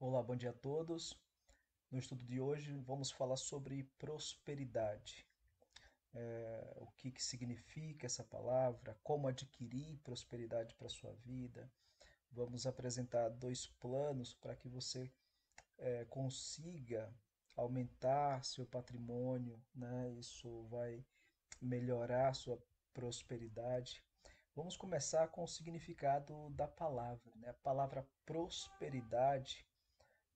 Olá, bom dia a todos. No estudo de hoje vamos falar sobre prosperidade. O que significa essa palavra, como adquirir prosperidade para a sua vida. Vamos apresentar dois planos para que você consiga aumentar seu patrimônio, né? Isso vai melhorar a sua prosperidade. Vamos começar com o significado da palavra, né? A palavra prosperidade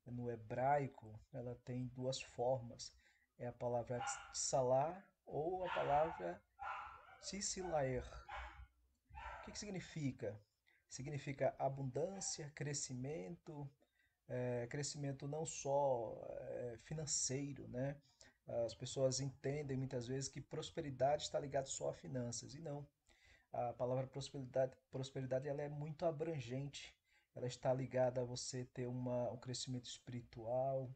no hebraico, ela tem duas formas. É a palavra tsalar ou a palavra tsilaer. O que significa? Significa abundância, crescimento, crescimento não só financeiro, né? As pessoas entendem muitas vezes que prosperidade está ligada só a finanças, e não. A palavra prosperidade ela é muito abrangente. Ela está ligada a você ter um crescimento espiritual,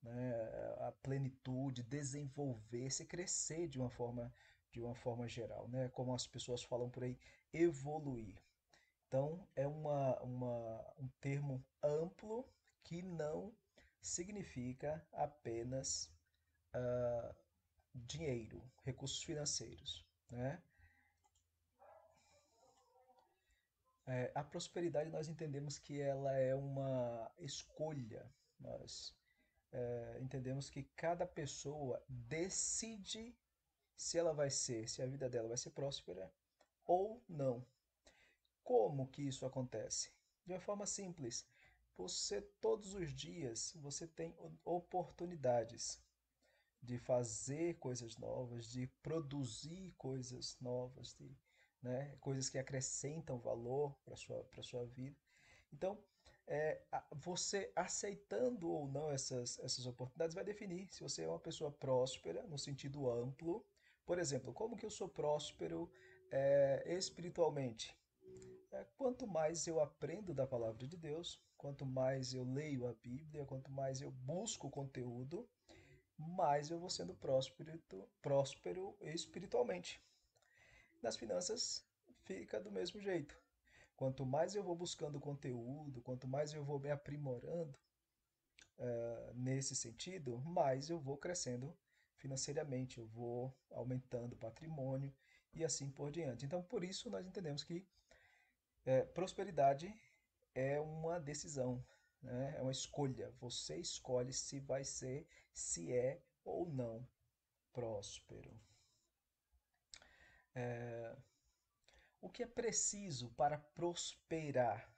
né, a plenitude, desenvolver-se, crescer de uma forma geral, né? Como as pessoas falam por aí, evoluir. Então, é um termo amplo que não significa apenas dinheiro, recursos financeiros, né? A prosperidade nós entendemos que ela é uma escolha. Nós entendemos que cada pessoa decide se a vida dela vai ser próspera ou não. Como que isso acontece? De uma forma simples. Você todos os dias você tem oportunidades de fazer coisas novas, de produzir coisas novas, né, coisas que acrescentam valor para sua vida. Então, você aceitando ou não essas oportunidades vai definir se você é uma pessoa próspera no sentido amplo. Por exemplo, como que eu sou próspero espiritualmente? Quanto mais eu aprendo da palavra de Deus, quanto mais eu leio a Bíblia, quanto mais eu busco conteúdo, mais eu vou sendo próspero espiritualmente. Nas finanças, fica do mesmo jeito. Quanto mais eu vou buscando conteúdo, quanto mais eu vou me aprimorando nesse sentido, mais eu vou crescendo financeiramente, eu vou aumentando o patrimônio e assim por diante. Então, por isso, nós entendemos que prosperidade é uma decisão, né? É uma escolha. Você escolhe se é ou não próspero. O que é preciso para prosperar?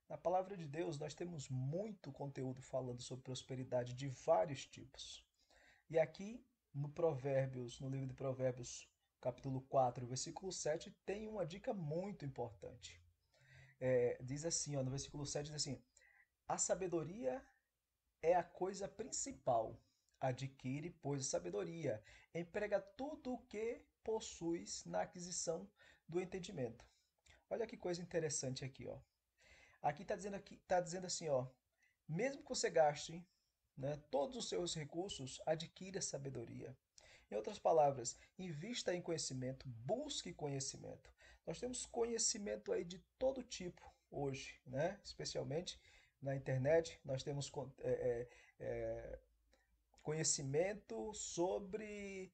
Na palavra de Deus, nós temos muito conteúdo falando sobre prosperidade de vários tipos. E aqui no livro de Provérbios, capítulo 4, versículo 7, tem uma dica muito importante. Diz assim, ó, no versículo 7 diz assim: a sabedoria é a coisa principal. Adquire, pois, a sabedoria. Emprega tudo o que possuis na aquisição do entendimento. Olha que coisa interessante aqui, ó. Aqui tá dizendo assim, ó, mesmo que você gaste, né, todos os seus recursos, adquira sabedoria. Em outras palavras, invista em conhecimento, busque conhecimento. Nós temos conhecimento aí de todo tipo hoje, né? Especialmente na internet, nós temos conhecimento sobre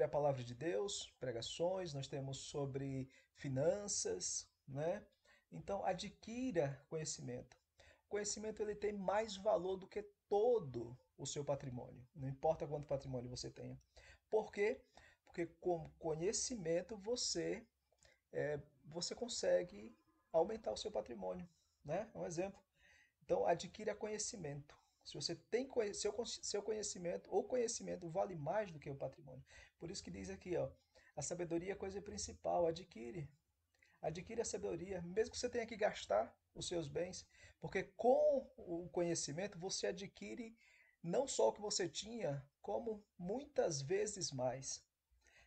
a palavra de Deus, pregações, nós temos sobre finanças, né? Então, adquira conhecimento. O conhecimento ele tem mais valor do que todo o seu patrimônio, não importa quanto patrimônio você tenha. Por quê? Porque com conhecimento você consegue aumentar o seu patrimônio, né? Um exemplo. Então, adquira conhecimento. Se você tem seu conhecimento, ou conhecimento vale mais do que o patrimônio. Por isso que diz aqui, ó, a sabedoria é a coisa principal, adquire. Adquire a sabedoria, mesmo que você tenha que gastar os seus bens, porque com o conhecimento você adquire não só o que você tinha, como muitas vezes mais.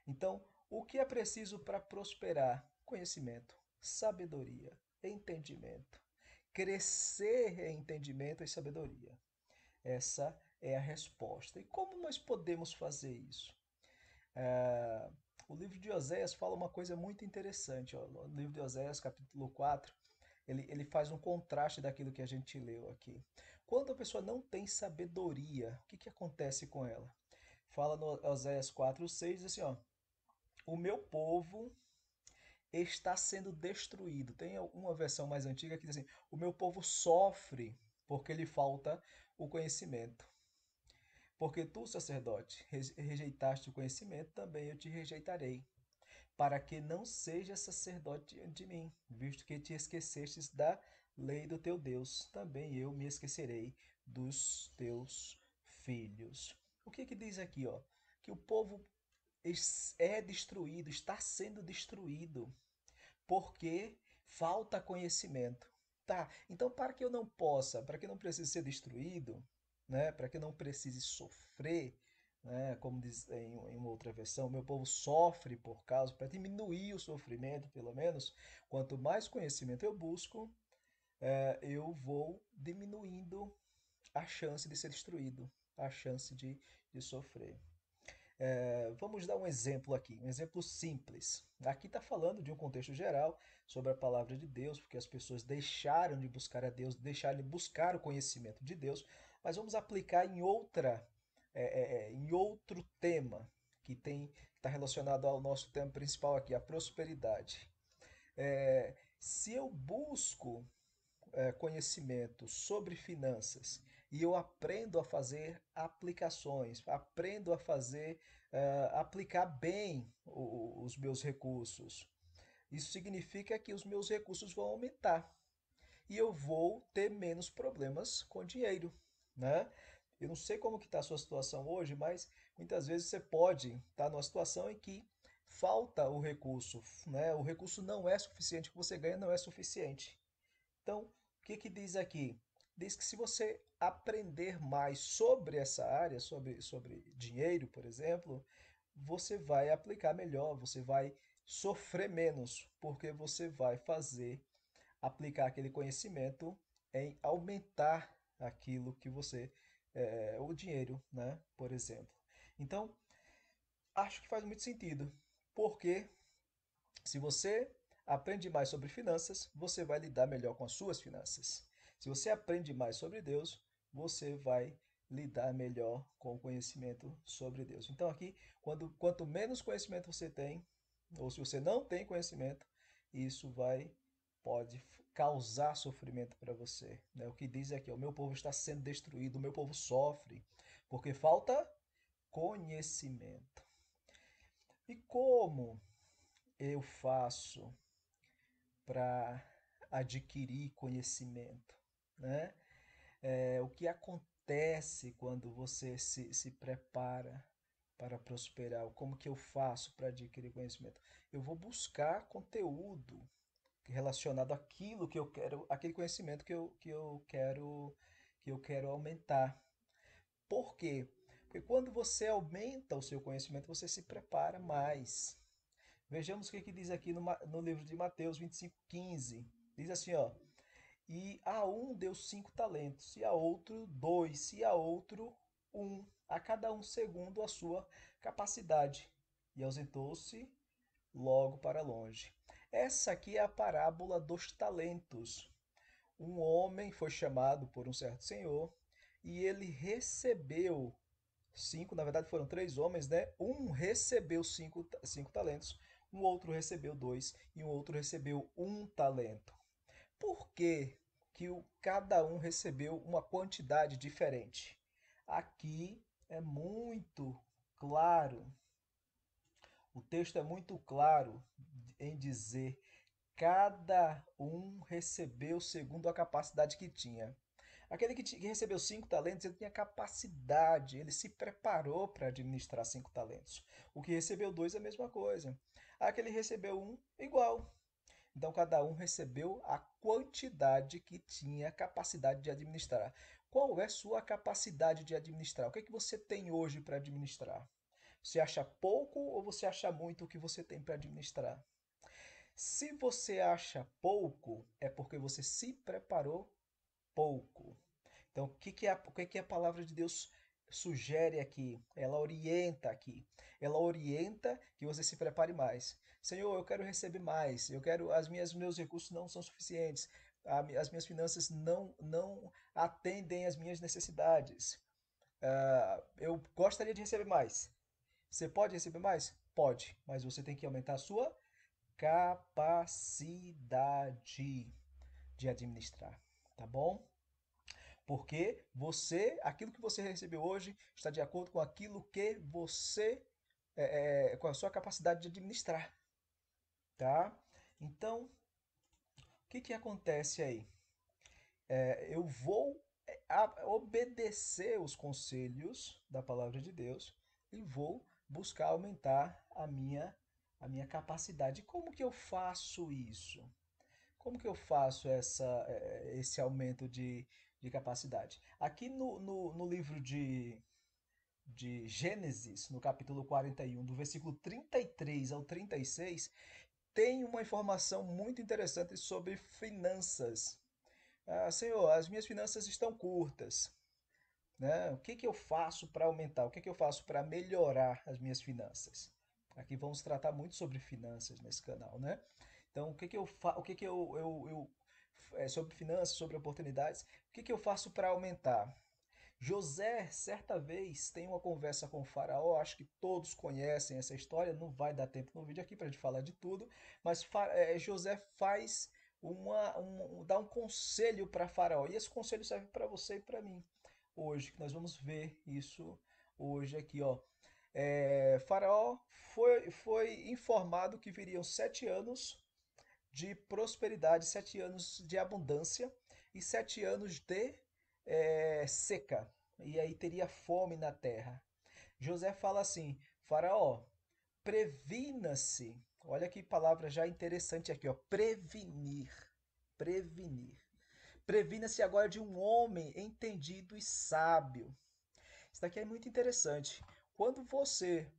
Então, o que é preciso para prosperar? Conhecimento, sabedoria, entendimento. Crescer em entendimento e sabedoria. Essa é a resposta. E como nós podemos fazer isso? Ah, o livro de Oséias fala uma coisa muito interessante. Ó. No livro de Oséias, capítulo 4, ele faz um contraste daquilo que a gente leu aqui. Quando a pessoa não tem sabedoria, o que que acontece com ela? Fala no Oséias 4:6, diz assim, ó, o meu povo está sendo destruído. Tem uma versão mais antiga que diz assim, o meu povo sofre porque lhe falta o conhecimento. Porque tu, sacerdote, rejeitaste o conhecimento, também eu te rejeitarei, para que não sejas sacerdote diante de mim, visto que te esquecestes da lei do teu Deus, também eu me esquecerei dos teus filhos. O que que diz aqui, ó? Que o povo é destruído, está sendo destruído, porque falta conhecimento. Tá, então para que eu não precise ser destruído, né, para que eu não precise sofrer, né, como diz em uma outra versão, meu povo sofre por causa, para diminuir o sofrimento, pelo menos, quanto mais conhecimento eu busco, eu vou diminuindo a chance de ser destruído, a chance de sofrer. Vamos dar um exemplo aqui, um exemplo simples. Aqui está falando de um contexto geral sobre a palavra de Deus, porque as pessoas deixaram de buscar a Deus, deixaram de buscar o conhecimento de Deus, mas vamos aplicar em outro tema que está relacionado ao nosso tema principal aqui, a prosperidade. Se eu busco conhecimento sobre finanças e eu aprendo a fazer aplicações, aprendo a aplicar bem os meus recursos. Isso significa que os meus recursos vão aumentar e eu vou ter menos problemas com dinheiro, né? Eu não sei como que está a sua situação hoje, mas muitas vezes você pode estar numa situação em que falta o recurso, né? O recurso não é suficiente, o que você ganha não é suficiente. Então, o que que diz aqui? Diz que se você aprender mais sobre essa área, sobre dinheiro, por exemplo, você vai aplicar melhor, você vai sofrer menos, porque você vai aplicar aquele conhecimento em aumentar aquilo que o dinheiro, né, por exemplo. Então, acho que faz muito sentido, porque se você aprende mais sobre finanças, você vai lidar melhor com as suas finanças. Se você aprende mais sobre Deus, você vai lidar melhor com o conhecimento sobre Deus. Então aqui, quanto menos conhecimento você tem, ou se você não tem conhecimento, isso pode causar sofrimento para você, né? O que diz aqui, o meu povo está sendo destruído, o meu povo sofre, porque falta conhecimento. E como eu faço para adquirir conhecimento, né? O que acontece quando você se prepara para prosperar? Como que eu faço para adquirir conhecimento? Eu vou buscar conteúdo relacionado àquilo que eu quero, aquele conhecimento que eu quero aumentar. Por quê? Porque quando você aumenta o seu conhecimento, você se prepara mais. Vejamos o que diz aqui no livro de Mateus 25:15. Diz assim, ó, e a um deu 5 talentos, e a outro 2, e a outro 1, a cada um segundo a sua capacidade. E ausentou-se logo para longe. Essa aqui é a parábola dos talentos. Um homem foi chamado por um certo senhor, e ele recebeu cinco, na verdade foram três homens, né? Um recebeu cinco talentos, um outro recebeu dois e um outro recebeu um talento. Por que que cada um recebeu uma quantidade diferente? Aqui é muito claro, o texto é muito claro em dizer cada um recebeu segundo a capacidade que tinha. Aquele que recebeu 5 talentos, ele tinha capacidade, ele se preparou para administrar 5 talentos. O que recebeu dois, a mesma coisa. Aquele que recebeu um, igual. Então, cada um recebeu a quantidade que tinha capacidade de administrar. Qual é sua capacidade de administrar? O que é que você tem hoje para administrar? Você acha pouco ou você acha muito o que você tem para administrar? Se você acha pouco, é porque você se preparou pouco. Então, o que que a palavra de Deus sugere aqui? Ela orienta aqui. Ela orienta que você se prepare mais. Senhor, eu quero receber mais. Meus recursos não são suficientes. as minhas finanças não atendem às minhas necessidades. Eu gostaria de receber mais. Você pode receber mais? Pode, mas você tem que aumentar a sua capacidade de administrar, tá bom? Porque aquilo que você recebeu hoje está de acordo com aquilo que com a sua capacidade de administrar, tá? Então, o que que acontece aí? Eu vou obedecer os conselhos da palavra de Deus e vou buscar aumentar a minha capacidade. Como que eu faço isso? Como que eu faço esse aumento de capacidade? Aqui no livro de Gênesis, no capítulo 41, do versículo 33 ao 36, tem uma informação muito interessante sobre finanças. Senhor, as minhas finanças estão curtas, né? O que que eu faço para aumentar? O que que eu faço para melhorar as minhas finanças? Aqui vamos tratar muito sobre finanças nesse canal, né? Então, o que que sobre finanças, sobre oportunidades, o que que eu faço para aumentar? José, certa vez, tem uma conversa com o faraó, acho que todos conhecem essa história, não vai dar tempo no vídeo aqui para a gente falar de tudo, mas José dá um conselho para faraó, e esse conselho serve para você e para mim hoje, que nós vamos ver isso hoje aqui, ó. Faraó foi informado que viriam 7 anos de prosperidade, 7 anos de abundância e 7 anos de seca. E aí teria fome na terra. José fala assim: Faraó, previna-se. Olha que palavra já interessante aqui, ó. Prevenir. Prevenir. Previna-se agora de um homem entendido e sábio. Isso daqui é muito interessante. Quando você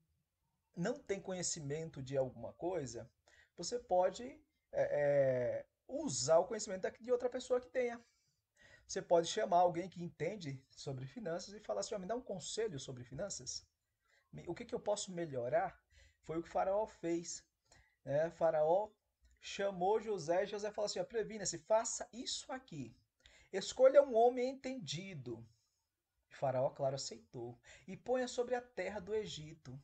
não tem conhecimento de alguma coisa, você pode usar o conhecimento de outra pessoa que tenha. Você pode chamar alguém que entende sobre finanças e falar assim: "Ó, me dá um conselho sobre finanças. O que que eu posso melhorar?" Foi o que o Faraó fez, né? Faraó chamou José e José falou assim: "Previna-se, faça isso aqui. Escolha um homem entendido." Faraó, claro, aceitou. "E ponha sobre a terra do Egito.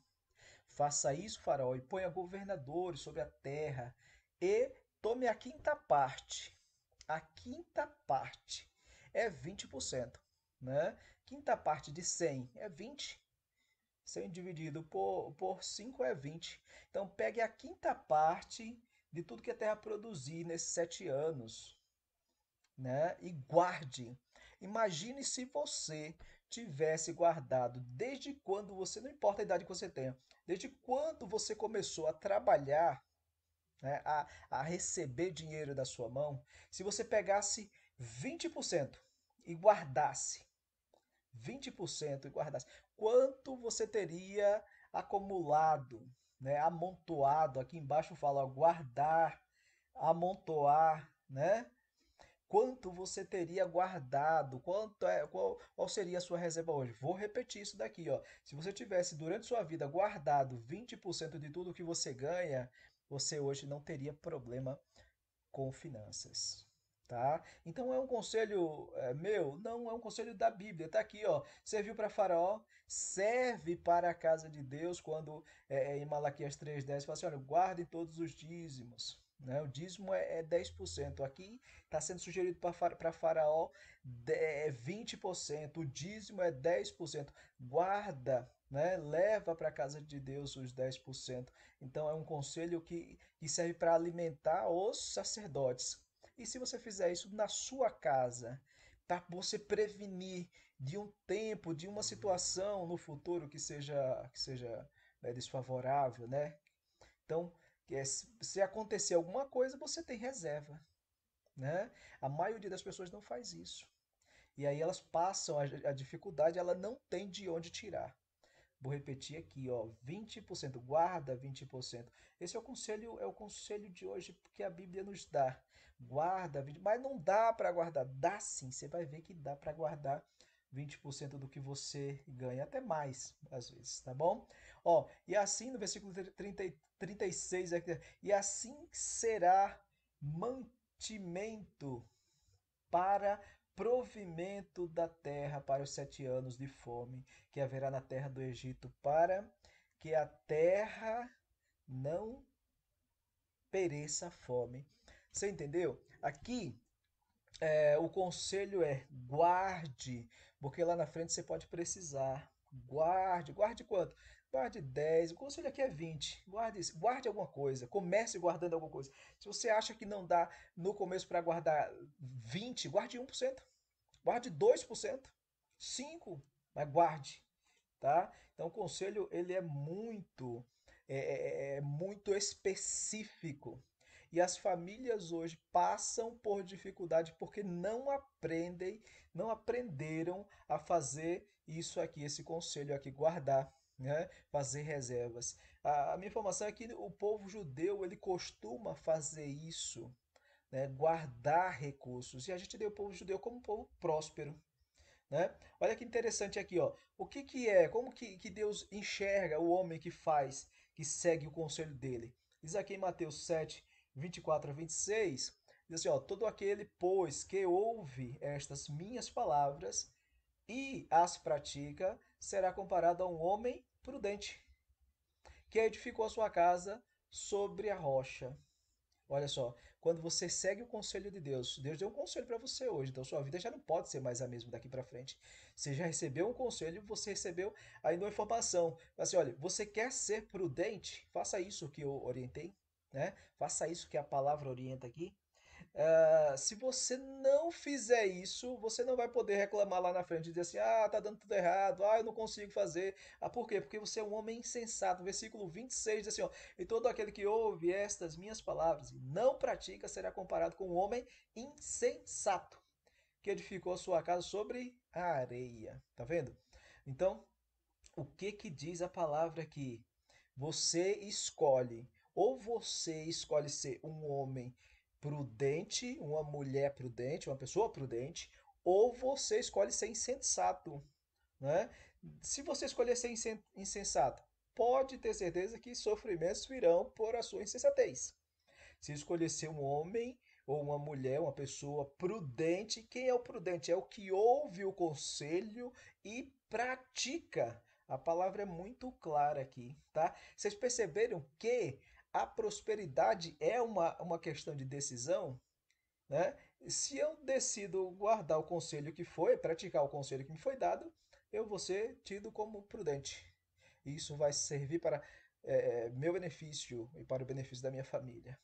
Faça isso, Faraó, e ponha governadores sobre a terra. E tome a quinta parte. A quinta parte é 20%, né? Quinta parte de 100 é 20. 100 dividido por 5 é 20. Então pegue a quinta parte de tudo que a terra produzir nesses 7 anos, né? E guarde. Imagine se você tivesse guardado desde quando você, não importa a idade que você tenha, desde quando você começou a trabalhar, né, a receber dinheiro da sua mão, se você pegasse 20% e guardasse, 20% e guardasse, quanto você teria acumulado, né, amontoado? Aqui embaixo fala ó, guardar, amontoar, né? Quanto você teria guardado? Qual seria a sua reserva hoje? Vou repetir isso daqui, ó. Se você tivesse durante sua vida guardado 20% de tudo que você ganha, você hoje não teria problema com finanças, tá? Então é um conselho meu? Não, é um conselho da Bíblia. Tá aqui, ó. Serviu para Faraó, serve para a casa de Deus, quando em Malaquias 3:10 fala assim, olha, guarde todos os dízimos. Né? O dízimo é 10%. Aqui está sendo sugerido para Faraó 20%. O dízimo é 10%. Guarda, né? Leva para a casa de Deus os 10%. Então é um conselho que serve para alimentar os sacerdotes. E se você fizer isso na sua casa, para você prevenir de um tempo, de uma situação no futuro que seja desfavorável, né? Então, se acontecer alguma coisa, você tem reserva, né? A maioria das pessoas não faz isso. E aí elas passam a dificuldade, ela não tem de onde tirar. Vou repetir aqui, ó, 20%, guarda 20%. Esse é o conselho de hoje que a Bíblia nos dá. Guarda 20%, mas não dá para guardar. Dá sim, você vai ver que dá para guardar 20% do que você ganha, até mais às vezes, tá bom? Ó, e assim no versículo 36, e assim será mantimento. para provimento da terra para os 7 anos de fome que haverá na terra do Egito, para que a terra não pereça a fome. Você entendeu? Aqui o conselho é guarde, porque lá na frente você pode precisar. Guarde, guarde quanto? Guarde 10. O conselho aqui é 20. Guarde alguma coisa. Comece guardando alguma coisa. Se você acha que não dá no começo para guardar 20, guarde 1%. Guarde 2%. 5%, mas guarde, tá? Então o conselho ele é muito específico. E as famílias hoje passam por dificuldade porque não aprenderam a fazer isso aqui, esse conselho aqui, guardar, né? Fazer reservas. A minha informação é que o povo judeu ele costuma fazer isso, né? Guardar recursos. E a gente deu o povo judeu como um povo próspero, né? Olha que interessante aqui, ó. O que que é? Como que Deus enxerga o homem que faz, que segue o conselho dele? Diz aqui em Mateus 7, 24 a 26, diz assim, ó, todo aquele, pois, que ouve estas minhas palavras e as pratica, será comparado a um homem prudente, que edificou a sua casa sobre a rocha. Olha só, quando você segue o conselho de Deus, Deus deu um conselho para você hoje, então sua vida já não pode ser mais a mesma daqui para frente. Você já recebeu um conselho, você recebeu ainda uma informação. Assim, olha, você quer ser prudente? Faça isso que eu orientei, né? Faça isso que a palavra orienta aqui. Se você não fizer isso, você não vai poder reclamar lá na frente e dizer assim: ah, tá dando tudo errado, ah, eu não consigo fazer. Ah, por quê? Porque você é um homem insensato. Versículo 26 diz assim: ó, e todo aquele que ouve estas minhas palavras e não pratica será comparado com um homem insensato que edificou a sua casa sobre a areia. Tá vendo? Então, o que que diz a palavra aqui? Você escolhe, ou você escolhe ser um homem prudente, uma mulher prudente, uma pessoa prudente, ou você escolhe ser insensato, né? Se você escolher ser insensato, pode ter certeza que sofrimentos virão por a sua insensatez. Se escolher ser um homem ou uma mulher, uma pessoa prudente, quem é o prudente? É o que ouve o conselho e pratica. A palavra é muito clara aqui, tá? Vocês perceberam que a prosperidade é uma questão de decisão, né? Se eu decido guardar o conselho que foi, praticar o conselho que me foi dado, eu vou ser tido como prudente. Isso vai servir para meu benefício e para o benefício da minha família.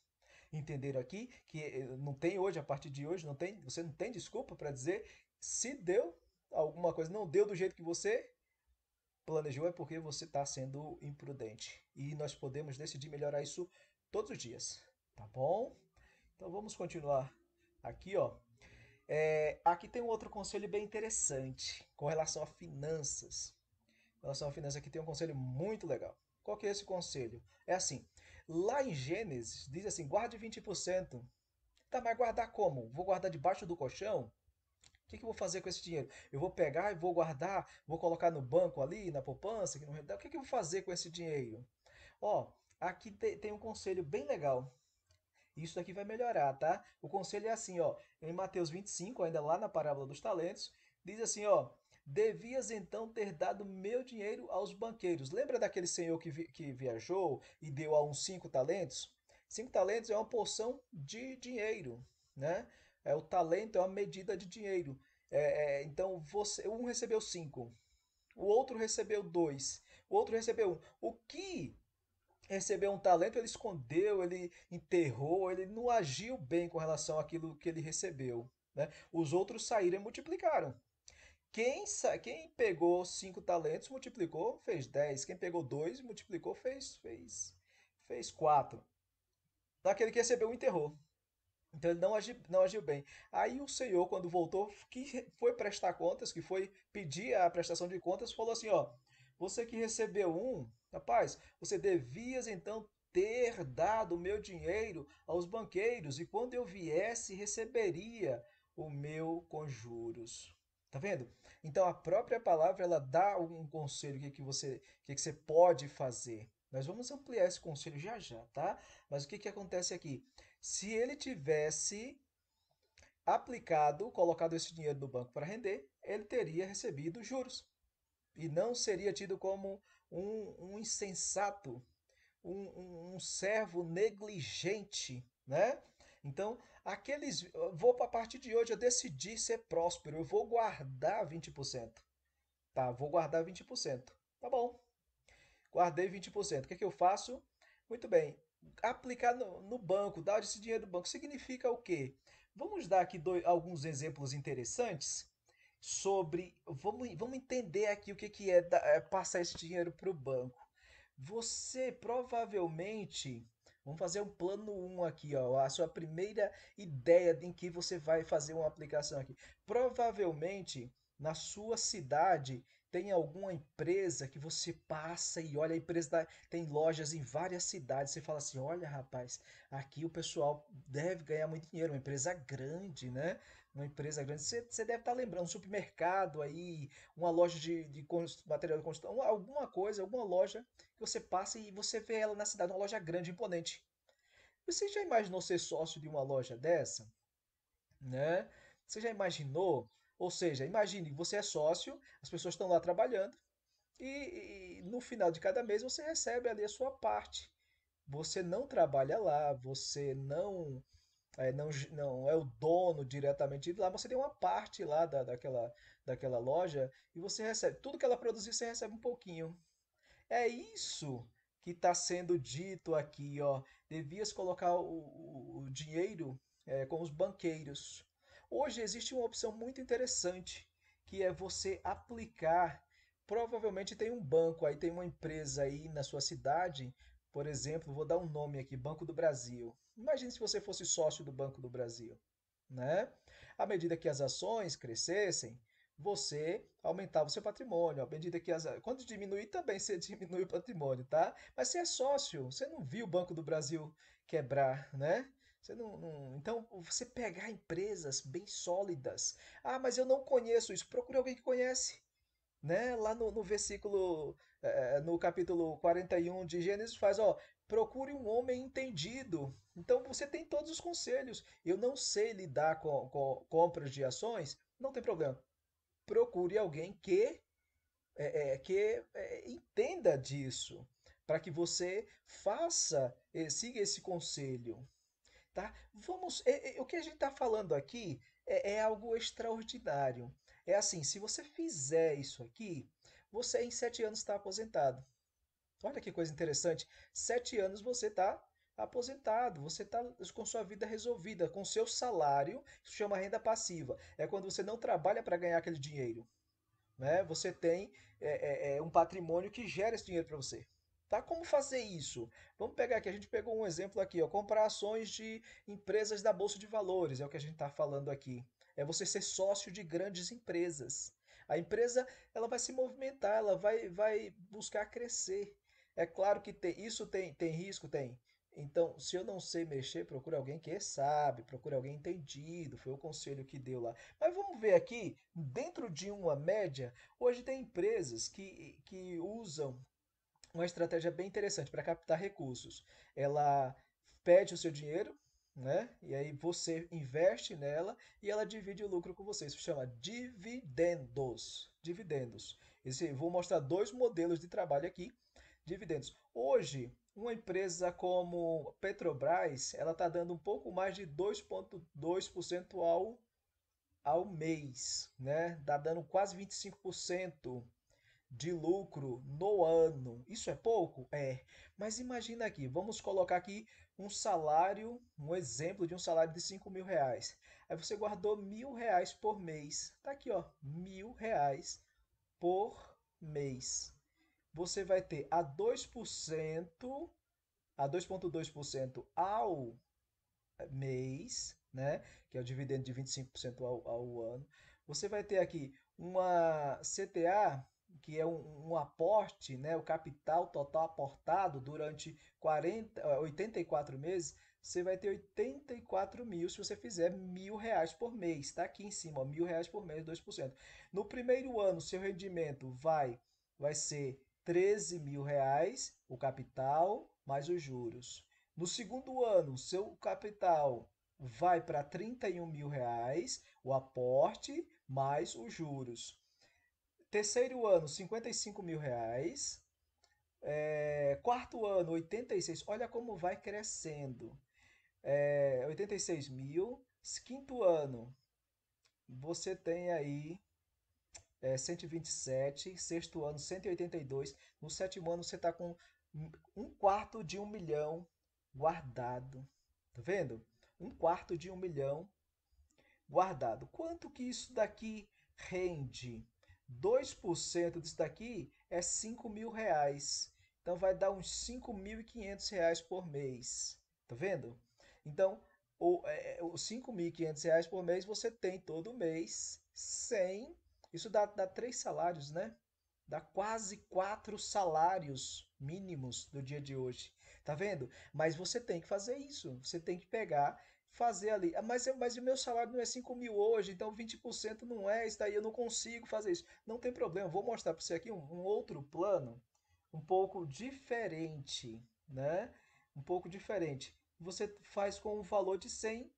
Entenderam aqui que não tem hoje, a partir de hoje, você não tem desculpa para dizer se deu alguma coisa, não deu do jeito que você planejou, é porque você está sendo imprudente. E nós podemos decidir melhorar isso todos os dias, tá bom? Então vamos continuar aqui, ó. Aqui tem um outro conselho bem interessante com relação a finanças. Com relação a finanças, aqui tem um conselho muito legal. Qual que é esse conselho? É assim, lá em Gênesis, diz assim, guarde 20%. Tá, mas guardar como? Vou guardar debaixo do colchão? O que que eu vou fazer com esse dinheiro? Eu vou pegar e vou guardar, vou colocar no banco ali, na poupança, que não rende. O que que eu vou fazer com esse dinheiro? Ó, aqui tem um conselho bem legal. Isso daqui vai melhorar, tá? O conselho é assim, ó, em Mateus 25, ainda lá na parábola dos talentos, diz assim, ó, devias então ter dado meu dinheiro aos banqueiros. Lembra daquele senhor que viajou e deu a uns 5 talentos? 5 talentos é uma porção de dinheiro, né? O talento é uma medida de dinheiro. Então, um recebeu 5, o outro recebeu 2, o outro recebeu 1. O que recebeu um talento, ele escondeu, ele enterrou, ele não agiu bem com relação àquilo que ele recebeu, né? Os outros saíram e multiplicaram. Quem pegou 5 talentos, multiplicou, fez 10. Quem pegou 2, multiplicou, fez 4. Daquele que recebeu, enterrou. Então ele não agiu bem. Aí o senhor, quando voltou, que foi prestar contas, que foi pedir a prestação de contas, falou assim, ó, você que recebeu um, rapaz, você devias então ter dado o meu dinheiro aos banqueiros, e quando eu viesse, receberia o meu com juros. Tá vendo? Então a própria palavra ela dá um conselho que você pode fazer. Nós vamos ampliar esse conselho já já, tá? Mas o que que acontece aqui? Se ele tivesse Aplicado, colocado esse dinheiro no banco para render, ele teria recebido juros e não seria tido como um insensato, um servo negligente, né? Então, aqueles. Vou, a partir de hoje, eu decidi ser próspero, eu vou guardar 20%. Tá, vou guardar 20%. Tá bom, guardei 20%. O que é que eu faço? Muito bem, aplicar no banco, dar esse dinheiro do banco, significa o quê? Vamos dar aqui alguns exemplos interessantes sobre. Vamos entender aqui o que, que é, passar esse dinheiro para o banco. Você provavelmente. Vamos fazer um plano um aqui, ó. A sua primeira ideia em que você vai fazer uma aplicação aqui. Provavelmente na sua cidade tem alguma empresa que você passa e olha, a empresa tem lojas em várias cidades. Você fala assim: olha, rapaz, aqui o pessoal deve ganhar muito dinheiro. Uma empresa grande, né? Uma empresa grande. Você deve estar lembrando, um supermercado aí, uma loja de material de construção, alguma coisa, alguma loja que você passa e você vê ela na cidade, uma loja grande, imponente. Você já imaginou ser sócio de uma loja dessa? Né? Você já imaginou? Ou seja, imagine, você é sócio, as pessoas estão lá trabalhando e no final de cada mês você recebe ali a sua parte. Você não trabalha lá, você não é o dono diretamente de lá, você tem uma parte lá daquela loja e você recebe. Tudo que ela produzir, você recebe um pouquinho. É isso que está sendo dito aqui, ó. Devias colocar o dinheiro com os banqueiros. Hoje existe uma opção muito interessante, que é você aplicar. Provavelmente tem um banco aí, tem uma empresa aí na sua cidade, por exemplo, vou dar um nome aqui, Banco do Brasil. Imagine se você fosse sócio do Banco do Brasil, né? À medida que as ações crescessem, você aumentava o seu patrimônio. À medida que quando diminuir, também você diminui o patrimônio, tá? Mas você é sócio, você não viu o Banco do Brasil quebrar, né? Você Então, você pegar empresas bem sólidas. Ah, mas eu não conheço isso. Procure alguém que conhece, né? Lá no versículo, no capítulo 41 de Gênesis, faz, ó, procure um homem entendido. Então você tem todos os conselhos. Eu não sei lidar com compras de ações, não tem problema. Procure alguém que entenda disso, para que você siga esse conselho, tá? O que a gente está falando aqui é algo extraordinário. É assim, se você fizer isso aqui, você em 7 anos está aposentado. Olha que coisa interessante. 7 anos você está aposentado, você está com sua vida resolvida, com seu salário, isso chama renda passiva. É quando você não trabalha para ganhar aquele dinheiro, né? Você tem um patrimônio que gera esse dinheiro para você. Tá? Como fazer isso? Vamos pegar aqui, a gente pegou um exemplo aqui, ó, comprar ações de empresas da Bolsa de Valores, é o que a gente está falando aqui. É você ser sócio de grandes empresas. A empresa ela vai se movimentar, ela vai buscar crescer. É claro que isso tem risco, tem. Então, se eu não sei mexer, procure alguém que sabe, procure alguém entendido. Foi o conselho que deu lá. Mas vamos ver aqui, dentro de uma média, hoje tem empresas que usam uma estratégia bem interessante para captar recursos. Ela pede o seu dinheiro, né? E aí você investe nela e ela divide o lucro com você. Isso chama dividendos. Dividendos. Vou mostrar dois modelos de trabalho aqui. Dividendos. Hoje, uma empresa como Petrobras, ela está dando um pouco mais de 2,2% ao mês, né? Tá dando quase 25% de lucro no ano. Isso é pouco? É. Mas imagina aqui, vamos colocar aqui um salário, um exemplo de um salário de R$ 5.000. Aí você guardou R$ 1.000 por mês. Tá aqui, ó, R$ 1.000 por mês. Você vai ter a 2,2% ao mês, né? Que é o dividendo de 25% ao ano. Você vai ter aqui uma CTA, que é um aporte, né? O capital total aportado durante 84 meses. Você vai ter 84 mil se você fizer R$ 1.000 por mês. Está aqui em cima, R$ 1.000 por mês, 2%. No primeiro ano, seu rendimento vai ser R$ 13.000, o capital mais os juros. No segundo ano, seu capital vai para R$ 31.000, o aporte mais os juros. Terceiro ano, R$ 55.000. Quarto ano, 86. Olha como vai crescendo. 86 mil. Quinto ano, você tem aí 127. Sexto ano, 182. No sétimo ano, você está com um quarto de 1 milhão guardado. Tá vendo? Um quarto de 1 milhão guardado. Quanto que isso daqui rende? 2% disso daqui é R$ 5.000. Então vai dar uns R$ 5.500 por mês. Tá vendo? Então, os R$ 5.500 por mês você tem todo mês sem. Isso dá 3 salários, né? Dá quase 4 salários mínimos do dia de hoje. Tá vendo? Mas você tem que fazer isso. Você tem que pegar, fazer ali. Mas o meu salário não é 5 mil hoje, então 20% não é, isso daí eu não consigo fazer isso. Não tem problema, vou mostrar para você aqui um outro plano, um pouco diferente, né? Um pouco diferente. Você faz com um valor de 100.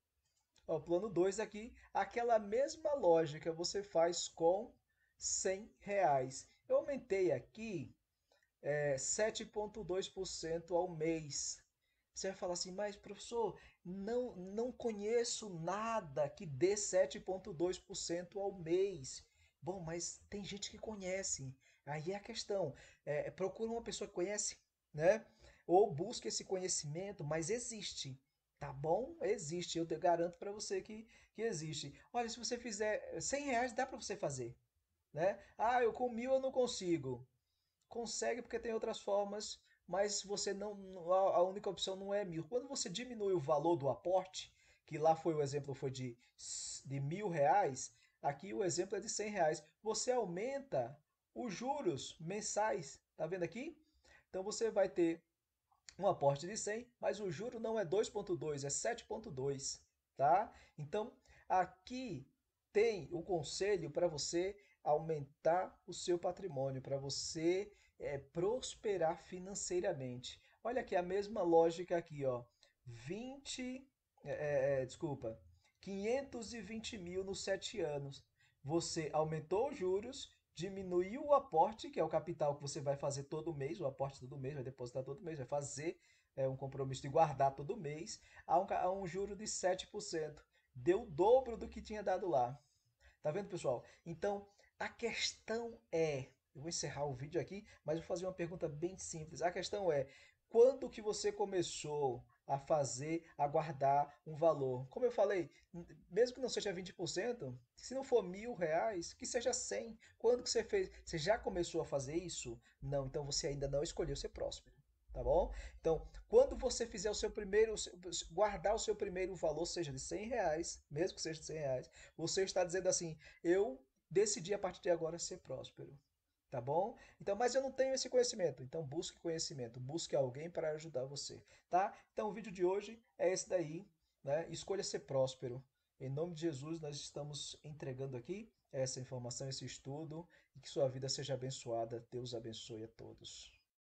Ó, plano 2 aqui, aquela mesma lógica você faz com R$ 100. Eu aumentei aqui 7,2% ao mês. Você vai falar assim, mas professor, não conheço nada que dê 7,2% ao mês. Bom, mas tem gente que conhece. Aí é a questão. Procura uma pessoa que conhece, né? Ou busque esse conhecimento, mas existe. Tá bom? Existe. Eu te garanto para você que existe. Olha, se você fizer R$ 100, dá para você fazer, né? Ah, eu com 1.000 eu não consigo. Consegue porque tem outras formas, mas você não, a única opção não é 1.000. Quando você diminui o valor do aporte, que lá foi o exemplo foi de R$ 1.000, aqui o exemplo é de R$ 100. Você aumenta os juros mensais, tá vendo aqui? Então você vai ter um aporte de 100, mas o juro não é 2,2, é 7,2, tá? Então, aqui tem o conselho para você aumentar o seu patrimônio, para você prosperar financeiramente. Olha aqui a mesma lógica aqui, ó. 20, desculpa, 520 mil nos 7 anos. Você aumentou os juros, diminuiu o aporte, que é o capital que você vai fazer todo mês, o aporte todo mês, vai depositar todo mês, vai fazer um compromisso de guardar todo mês, a um juro de 7%. Deu o dobro do que tinha dado lá. Tá vendo, pessoal? Então, a questão é, eu vou encerrar o vídeo aqui, mas vou fazer uma pergunta bem simples. A questão é, quando que você começou a fazer, a guardar um valor? Como eu falei, mesmo que não seja 20%, se não for R$ 1.000, que seja 100. Quando que você fez? Você já começou a fazer isso? Não, então você ainda não escolheu ser próspero. Tá bom? Então, quando você fizer o seu primeiro, guardar o seu primeiro valor, seja de R$ 100, mesmo que seja de R$ 100, você está dizendo assim: eu decidi a partir de agora ser próspero. Tá bom? Então, mas eu não tenho esse conhecimento. Então, busque conhecimento, busque alguém para ajudar você, tá? Então, o vídeo de hoje é esse daí, né? Escolha ser próspero. Em nome de Jesus, nós estamos entregando aqui essa informação, esse estudo, e que sua vida seja abençoada. Deus abençoe a todos.